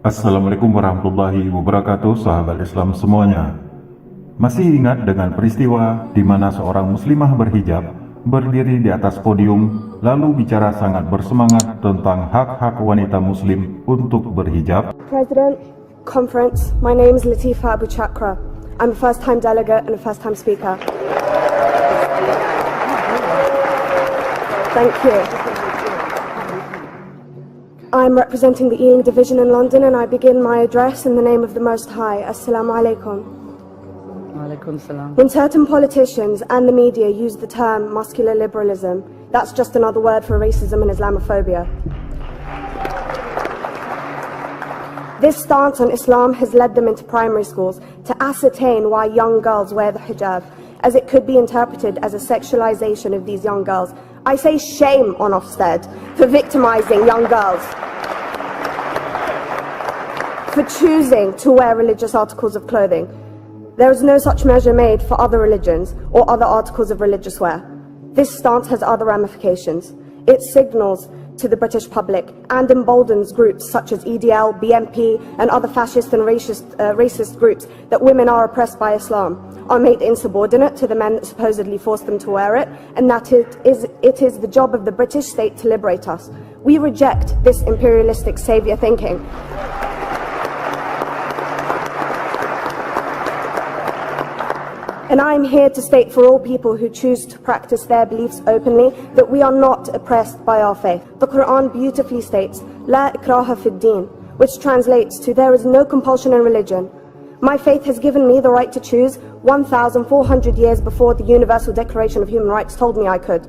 Assalamualaikum warahmatullahi wabarakatuh, sahabat Islam semuanya. Masih ingat dengan peristiwa di mana seorang muslimah berhijab berdiri di atas podium lalu bicara sangat bersemangat tentang hak-hak wanita muslim untuk berhijab? President, Conference, my name is Latifa Abu Chakra. I'm a first-time delegate and a first-time speaker. Thank you. I'm representing the Ealing Division in London and I begin my address in the name of the Most High. Assalamu alaikum. Walaikum salam. When certain politicians and the media use the term muscular liberalism, that's just another word for racism and Islamophobia. This stance on Islam has led them into primary schools to ascertain why young girls wear the hijab, as it could be interpreted as a sexualization of these young girls. I say shame on Ofsted for victimizing young girls, for choosing to wear religious articles of clothing. There is no such measure made for other religions or other articles of religious wear. This stance has other ramifications. It signals to the British public and emboldens groups such as EDL, BNP and other fascist and racist groups that women are oppressed by Islam, are made insubordinate to the men that supposedly forced them to wear it, and that it is the job of the British state to liberate us. We reject this imperialistic saviour thinking. And I am here to state for all people who choose to practice their beliefs openly that we are not oppressed by our faith. The Quran beautifully states, La ikraha fid din, which translates to there is no compulsion in religion. My faith has given me the right to choose 1,400 years before the Universal Declaration of Human Rights told me I could.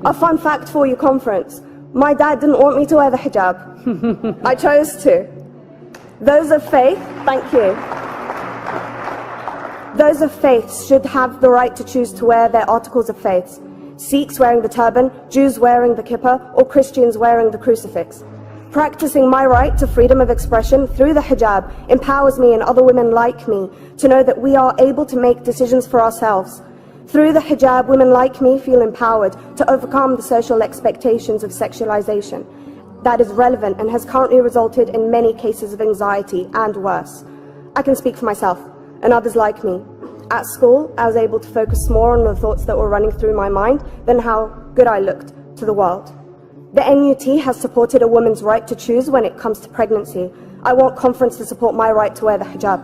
A fun fact for you, conference. My dad didn't want me to wear the hijab. I chose to. Those of faith, thank you. Those of faith should have the right to choose to wear their articles of faith. Sikhs wearing the turban, Jews wearing the kippah, or Christians wearing the crucifix. Practicing my right to freedom of expression through the hijab empowers me and other women like me to know that we are able to make decisions for ourselves. Through the hijab, women like me feel empowered to overcome the social expectations of sexualization that is relevant and has currently resulted in many cases of anxiety and worse. I can speak for myself and others like me. At school, I was able to focus more on the thoughts that were running through my mind than how good I looked to the world. The NUT has supported a woman's right to choose when it comes to pregnancy. I want conference to support my right to wear the hijab.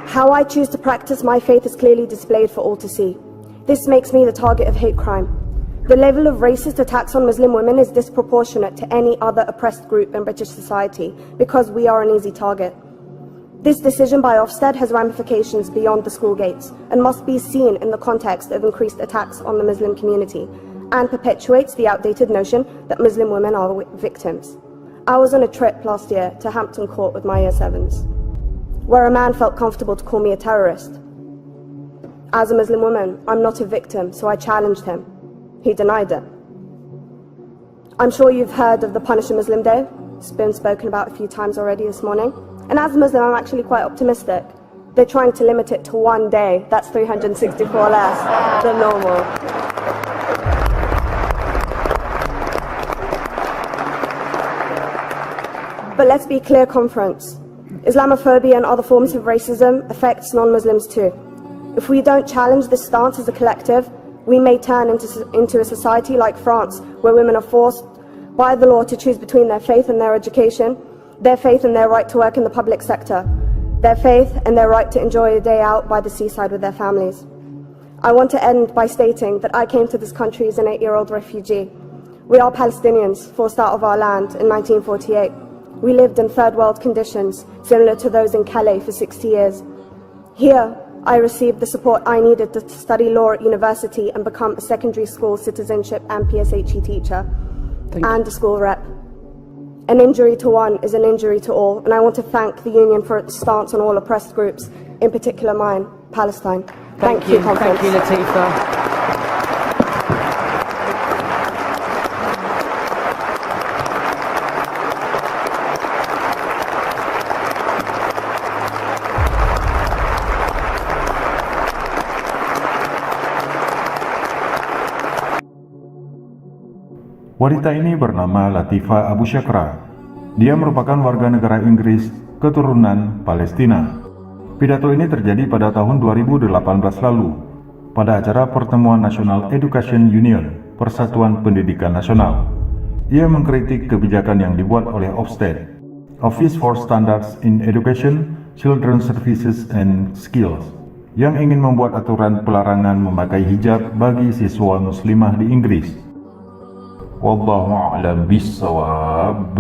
How I choose to practice my faith is clearly displayed for all to see. This makes me the target of hate crime. The level of racist attacks on Muslim women is disproportionate to any other oppressed group in British society because we are an easy target. This decision by Ofsted has ramifications beyond the school gates and must be seen in the context of increased attacks on the Muslim community and perpetuates the outdated notion that Muslim women are victims. I was on a trip last year to Hampton Court with my Year 7s, where a man felt comfortable to call me a terrorist. As a Muslim woman, I'm not a victim, so I challenged him. He denied it. I'm sure you've heard of the Punish a Muslim Day. It's been spoken about a few times already this morning. And as a Muslim, I'm actually quite optimistic. They're trying to limit it to one day. That's 364 less than normal. But let's be clear, conference. Islamophobia and other forms of racism affects non-Muslims too. If we don't challenge this stance as a collective, we may turn into a society like France, where women are forced by the law to choose between their faith and their education, their faith and their right to work in the public sector, their faith and their right to enjoy a day out by the seaside with their families. I want to end by stating that I came to this country as an 8-year-old refugee. We are Palestinians, forced out of our land in 1948. We lived in third world conditions, similar to those in Calais for 60 years. Here, I received the support I needed to study law at university and become a secondary school citizenship and PSHE teacher and a school rep. An injury to one is an injury to all, and I want to thank the Union for its stance on all oppressed groups, in particular mine, Palestine. Thank you, conference. Thank you, Latifa. Wanita ini bernama Latifah Abu Syakra. Dia merupakan warga negara Inggris keturunan Palestina. Pidato ini terjadi pada tahun 2018 lalu pada acara Pertemuan National Education Union, Persatuan Pendidikan Nasional. Ia mengkritik kebijakan yang dibuat oleh Ofsted, Office for Standards in Education, Children's Services and Skills, yang ingin membuat aturan pelarangan memakai hijab bagi siswa muslimah di Inggris. Wallahu a'lam bishawab.